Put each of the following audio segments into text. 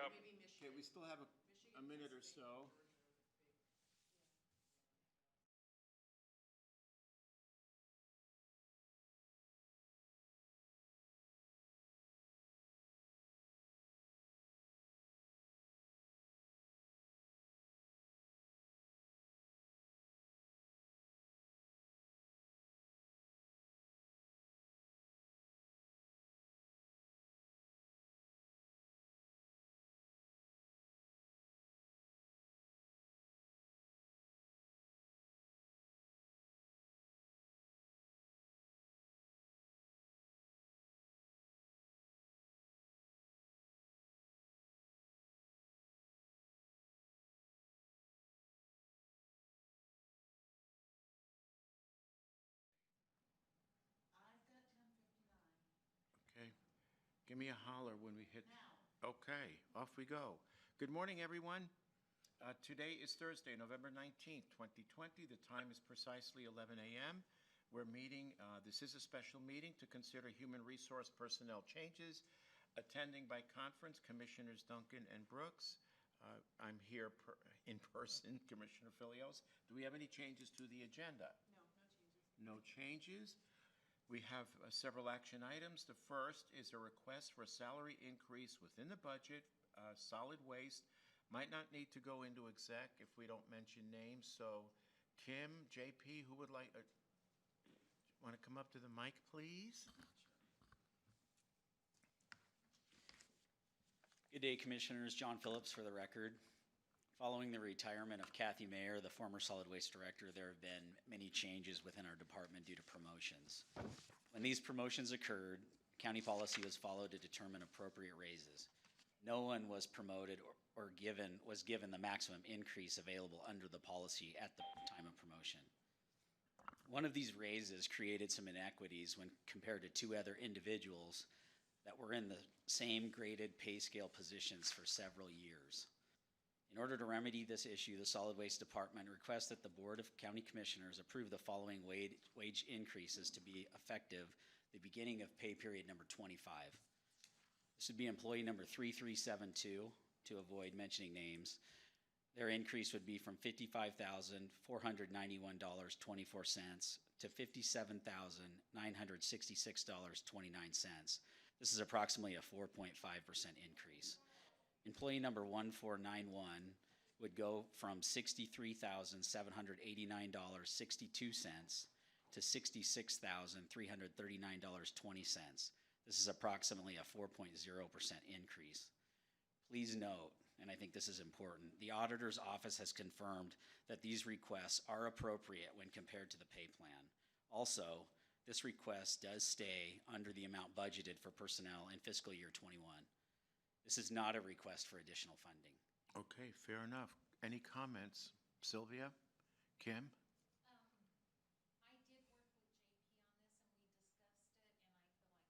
Yep. Maybe Michigan. Okay, we still have a minute or so. Okay. Give me a holler when we hit. Now. Okay, off we go. Good morning, everyone. Today is Thursday, November 19th, 2020. The time is precisely 11 a.m. We're meeting, this is a special meeting to consider human resource personnel changes. Attending by conference, Commissioners Duncan and Brooks. I'm here in person, Commissioner Filios. Do we have any changes to the agenda? No, no changes. No changes. We have several action items. The first is a request for a salary increase within the budget. Solid waste might not need to go into exec if we don't mention names. So Kim, JP, who would like, want to come up to the mic, please? Good day, Commissioners. John Phillips for the record. Following the retirement of Kathy Mayer, the former solid waste director, there have been many changes within our department due to promotions. When these promotions occurred, county policy was followed to determine appropriate raises. No one was promoted or was given the maximum increase available under the policy at the time of promotion. One of these raises created some inequities when compared to two other individuals that were in the same graded pay scale positions for several years. In order to remedy this issue, the Solid Waste Department requests that the Board of County Commissioners approve the following wage increases to be effective the beginning of pay period number 25. This would be employee number 3372, to avoid mentioning names. Their increase would be from $55,491.24 to $57,966.29. This is approximately a 4.5% increase. Employee number 1491 would go from $63,789.62 to $66,339.20. This is approximately a 4.0% increase. Please note, and I think this is important, the auditor's office has confirmed that these requests are appropriate when compared to the pay plan. Also, this request does stay under the amount budgeted for personnel in fiscal year 21. This is not a request for additional funding. Okay, fair enough. Any comments? Sylvia? Kim? I did work with JP on this and we discussed it, and I feel like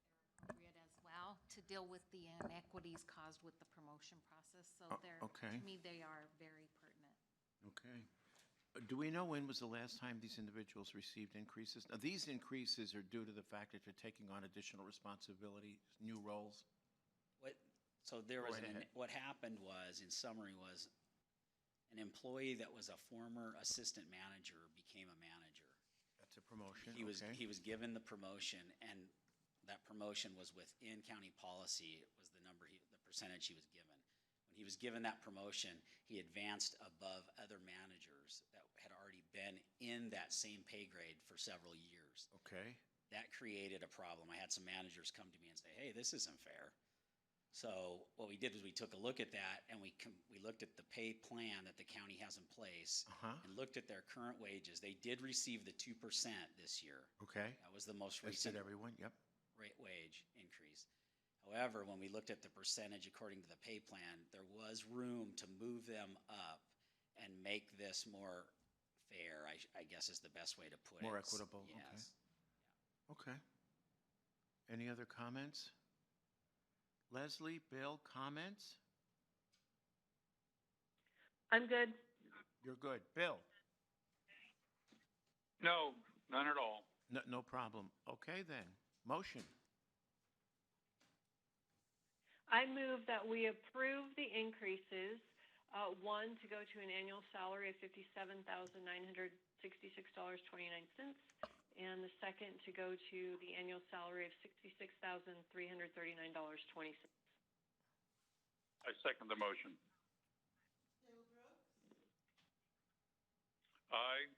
they're appropriate as well to deal with the inequities caused with the promotion process. So okay. To me, they are very pertinent. Okay. Do we know when was the last time these individuals received increases? Now, these increases are due to the fact that you're taking on additional responsibility, new roles? So there was what happened was, in summary, was an employee that was a former assistant manager became a manager. That's a promotion. He was given the promotion, and that promotion was within county policy. It was the percentage he was given. When he was given that promotion, he advanced above other managers that had already been in that same pay grade for several years. Okay. That created a problem. I had some managers come to me and say, "Hey, this isn't fair." So what we did was we took a look at that, and we looked at the pay plan that the county has in place and looked at their current wages. They did receive the 2% this year. Okay. That was the most recent. recent everyone, yep. rate wage increase. However, when we looked at the percentage according to the pay plan, there was room to move them up and make this more fair, I guess is the best way to put it. More equitable, yes. Okay. Yeah. Okay. Any other comments? Leslie, Bill, comments? I'm good. You're good. Bill? No, none at all. No problem. Okay then. Motion. I move that we approve the increases, one, to go to an annual salary of $57,966.29, and the second to go to the annual salary of $66,339.20. I second the motion. Aye.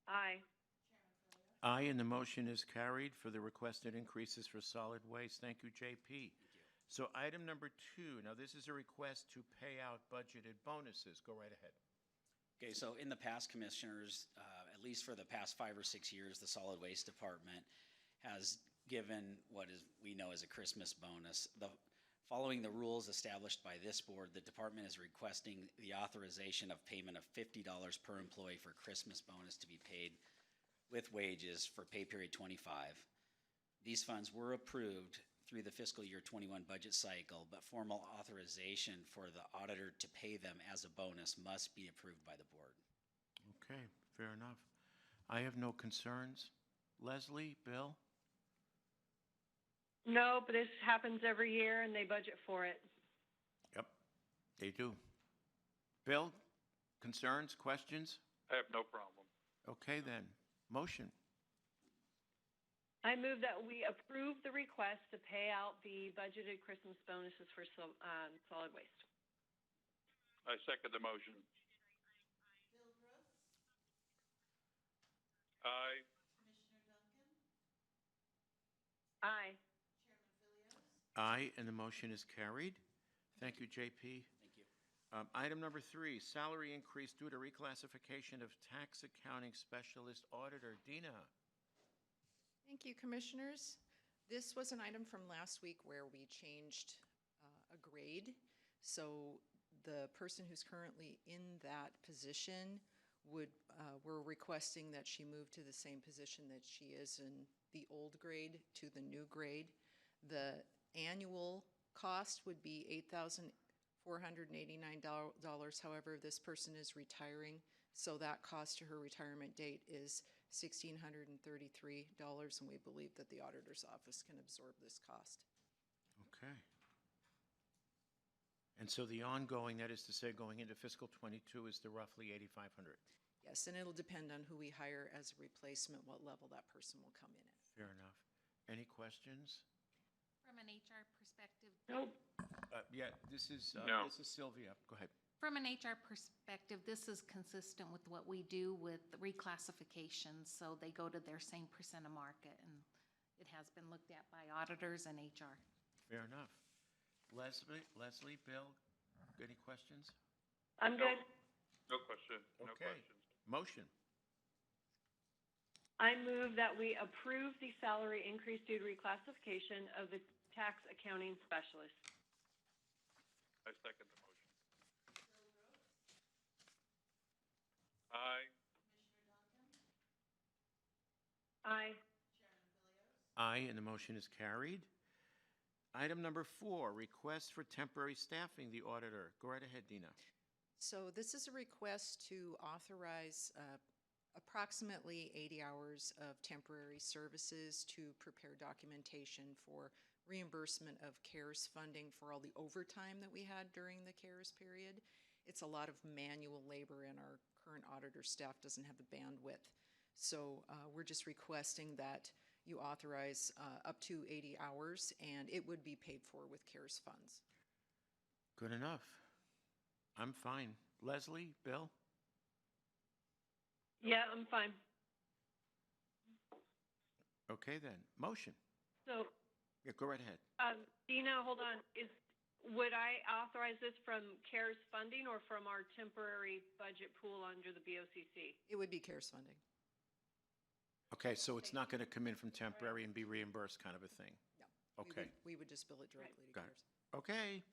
Aye. Aye, and the motion is carried for the requested increases for solid waste. Thank you, JP. So item number 2, now this is a request to pay out budgeted bonuses. Go right ahead. Okay, so in the past, Commissioners, at least for the past 5 or 6 years, the Solid Waste Department has given what is we know as a Christmas bonus. Following the rules established by this board, the department is requesting the authorization of payment of $50 per employee for Christmas bonus to be paid with wages for pay period 25. These funds were approved through the fiscal year 21 budget cycle, but formal authorization for the auditor to pay them as a bonus must be approved by the board. Okay, fair enough. I have no concerns. Leslie, Bill? No, but this happens every year, and they budget for it. Yep, they do. Bill, concerns, questions? I have no problem. Okay then, motion. I move that we approve the request to pay out the budgeted Christmas bonuses for solid waste. I second the motion. Aye. Aye. Aye, and the motion is carried. Thank you, JP. Thank you. Item number 3, salary increase due to reclassification of tax accounting specialist auditor. Dina? Thank you, Commissioners. This was an item from last week where we changed a grade. So the person who's currently in that position we're requesting that she move to the same position that she is in the old grade to the new grade. The annual cost would be $8,489. However, this person is retiring, so that cost to her retirement date is $1,633, and we believe that the auditor's office can absorb this cost. Okay. And so the ongoing, that is to say, going into fiscal '22 is the roughly $8,500. Yes, and it'll depend on who we hire as a replacement, what level that person will come in at. Fair enough. Any questions? From an HR perspective, Nope. Yeah, this is No. Sylvia. Go ahead. from an HR perspective, this is consistent with what we do with reclassifications, so they go to their same percent of market, and it has been looked at by auditors and HR. Fair enough. Leslie, Bill, any questions? I'm good. No question. No Okay. questions. Motion. I move that we approve the salary increase due to reclassification of the tax accounting specialist. I second the motion. Aye. Aye. Aye, and the motion is carried. Item number 4, request for temporary staffing, the auditor. Go right ahead, Dina. So this is a request to authorize approximately 80 hours of temporary services to prepare documentation for reimbursement of CARES funding for all the overtime that we had during the CARES period. It's a lot of manual labor, and our current auditor staff doesn't have the bandwidth. So we're just requesting that you authorize up to 80 hours, and it would be paid for with CARES funds. Good enough. I'm fine. Leslie, Bill? Yeah, I'm fine. Okay then. Motion. So, Yeah, go right ahead. Dina, hold on. Would I authorize this from CARES funding or from our temporary budget pool under the BOCC? It would be CARES funding. Okay, so it's not going to come in from temporary and be reimbursed kind of a thing? No. Okay. We would just bill it directly to Got it. CARES. Okay.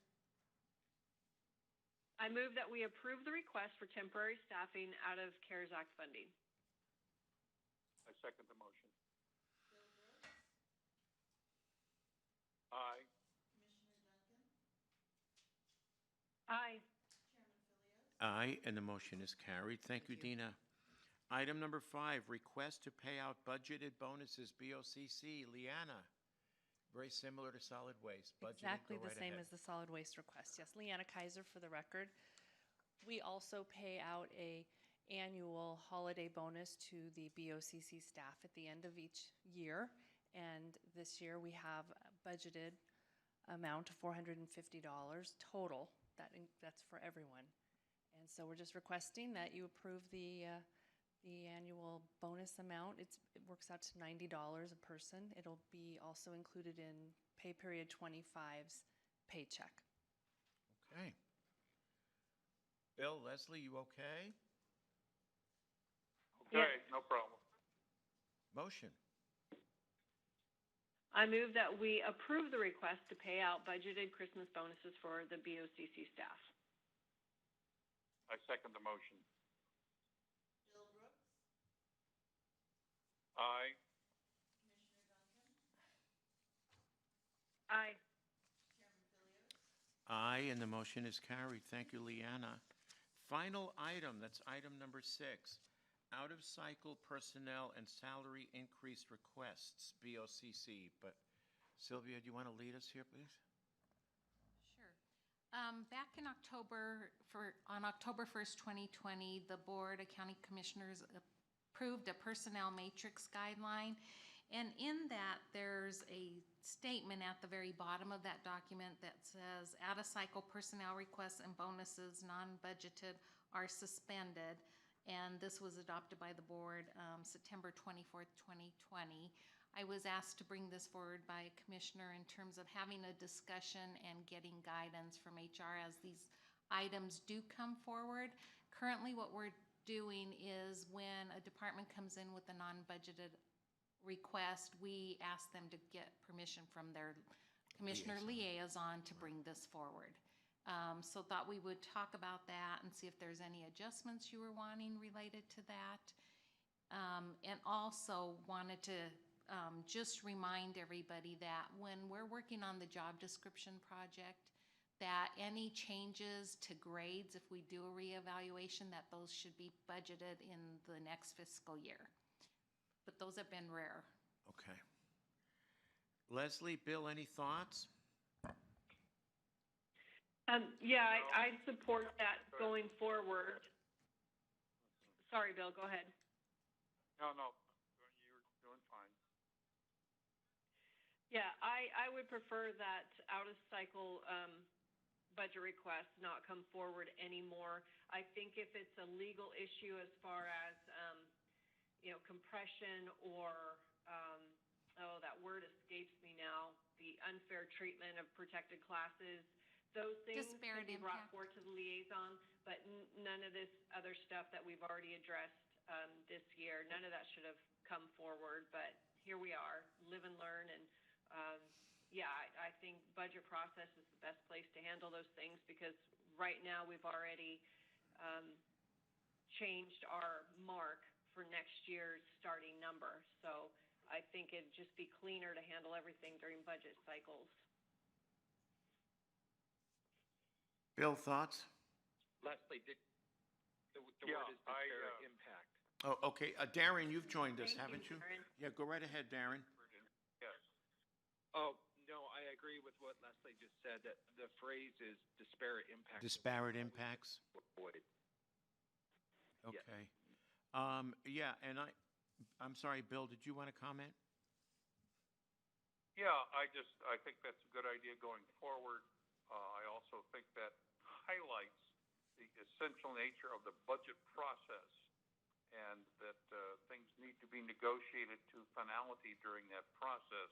I move that we approve the request for temporary staffing out of CARES Act funding. I second the motion. Aye. Aye. Aye, and the motion is carried. Thank you, Thank you. Dina. Item number 5, request to pay out budgeted bonuses, BOCC. Leanna, Very similar to solid waste. Budgeted, Exactly go the right same ahead. as the solid waste request. Yes, Leanna Kaiser for the record. We also pay out a annual holiday bonus to the BOCC staff at the end of each year. And this year we have a budgeted amount of $450 total. That's for everyone. And so we're just requesting that you approve the annual bonus amount. It works out to $90 a person. It'll be also included in pay period 25's paycheck. Okay. Bill, Leslie, you okay? Okay, no problem. Motion. I move that we approve the request to pay out budgeted Christmas bonuses for the BOCC staff. I second the motion. Aye. Aye. Aye, and the motion is carried. Thank you, Leanna. Final item, that's item number 6. Out-of-cycle personnel and salary increase requests, BOCC. But Sylvia, do you want to lead us here, please? Sure. Back in October, on October 1st, 2020, the Board of County Commissioners approved a personnel matrix guideline. And in that, there's a statement at the very bottom of that document that says, out-of-cycle personnel requests and bonuses non-budgeted are suspended. And this was adopted by the board September 24th, 2020. I was asked to bring this forward by a commissioner in terms of having a discussion and getting guidance from HR as these items do come forward. Currently, what we're doing is when a department comes in with a non-budgeted request, we ask them to get permission from their commissioner liaison to bring this forward. So thought we would talk about that and see if there's any adjustments you were wanting related to that. And also wanted to just remind everybody that when we're working on the job description project, that any changes to grades, if we do a reevaluation, that those should be budgeted in the next fiscal year. But those have been rare. Okay. Leslie, Bill, any thoughts? Yeah, I support that going forward. Sorry, Bill, go ahead. No, you're doing fine. Yeah, I would prefer that out-of-cycle budget requests not come forward anymore. I think if it's a legal issue as far as, compression or, that word escapes me now, the unfair treatment of protected classes, those things can Disparate be brought impact. forward to the liaison, but none of this other stuff that we've already addressed this year, none of that should have come forward, but here we are, live and learn, and I think budget process is the best place to handle those things because right now we've already changed our mark for next year's starting number. So I think it'd just be cleaner to handle everything during budget cycles. Bill, thoughts? Leslie, the Yeah, word is disparate impact. Oh, okay. Darren, you've joined us, Thank haven't you? Darren. Yeah, go right ahead, Darren. Yes. Oh, no, I agree with what Leslie just said, that the phrase is disparate impact. Disparate impacts. Avoid. Okay. And I'm sorry, Bill, did you want to comment? Yeah, I think that's a good idea going forward. I also think that highlights the essential nature of the budget process and that things need to be negotiated to finality during that process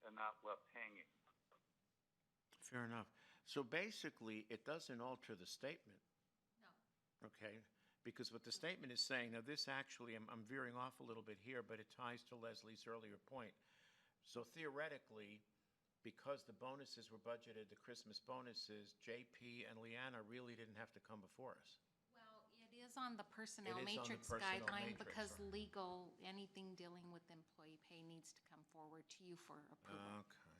and not left hanging. Fair enough. So basically, it doesn't alter the statement. No. Okay, because what the statement is saying, now this actually, I'm veering off a little bit here, but it ties to Leslie's earlier point. So theoretically, because the bonuses were budgeted, the Christmas bonuses, JP and Leanna really didn't have to come before us. Well, it is on the personnel It is on the matrix personnel guideline matrix, because right. legal, anything dealing with employee pay needs to come forward to you for approval. Okay,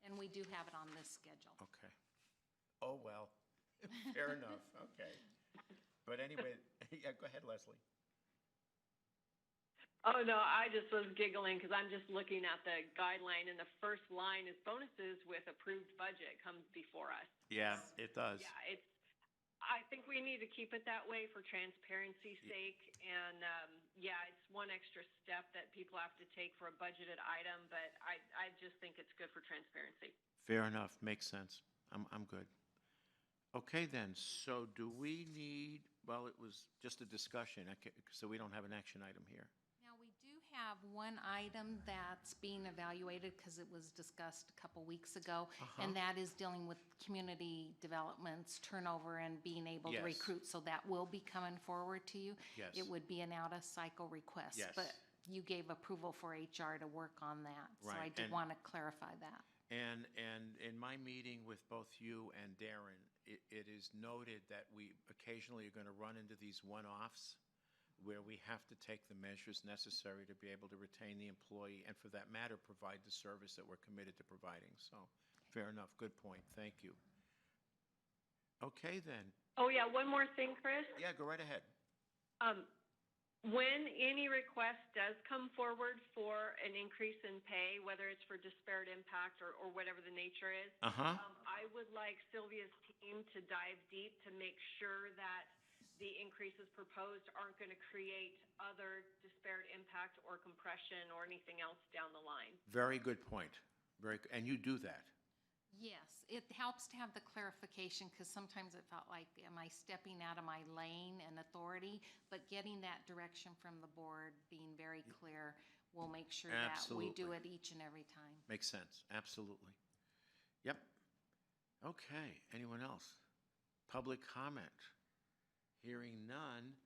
And we do have it on this schedule. okay. Oh, well, fair enough, okay. But anyway, yeah, go ahead, Leslie. Oh, no, I just was giggling because I'm just looking at the guideline, and the first line is bonuses with approved budget comes before us. Yeah, it does. Yeah, I think we need to keep it that way for transparency's sake, and, yeah, it's one extra step that people have to take for a budgeted item, but I just think it's good for transparency. Fair enough, makes sense. I'm good. Okay then, so do we need, well, it was just a discussion, so we don't have an action item here. Now, we do have one item that's being evaluated because it was discussed a couple weeks ago, and that is dealing with community development's turnover and being able to Yes. recruit. So that will be coming forward to you. Yes. It would be an out-of-cycle request. Yes. But you gave approval for HR to work on that. So I Right, did and- want to clarify that. And in my meeting with both you and Darren, it is noted that we occasionally are going to run into these one-offs where we have to take the measures necessary to be able to retain the employee and, for that matter, provide the service that we're committed to providing. So, fair enough, good point, thank you. Okay then, Oh, yeah, one more thing, Chris. yeah, go right ahead. When any request does come forward for an increase in pay, whether it's for disparate impact or whatever the nature is, I would like Sylvia's team to dive deep to make sure that the increases proposed aren't going to create other disparate impact or compression or anything else down the line. Very good point, and you do that. Yes, it helps to have the clarification because sometimes it felt like, am I stepping out of my lane and authority? But getting that direction from the board, being very clear, will make sure that we do Absolutely. it each and every time. Makes sense, absolutely. Yep. Okay, anyone else? Public comment? Hearing none.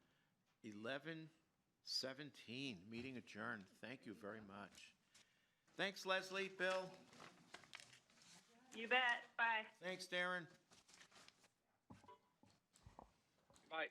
11:17, meeting adjourned. Thank you very much. Thanks, Leslie, Bill. You bet. Bye. Thanks, Darren. Bye.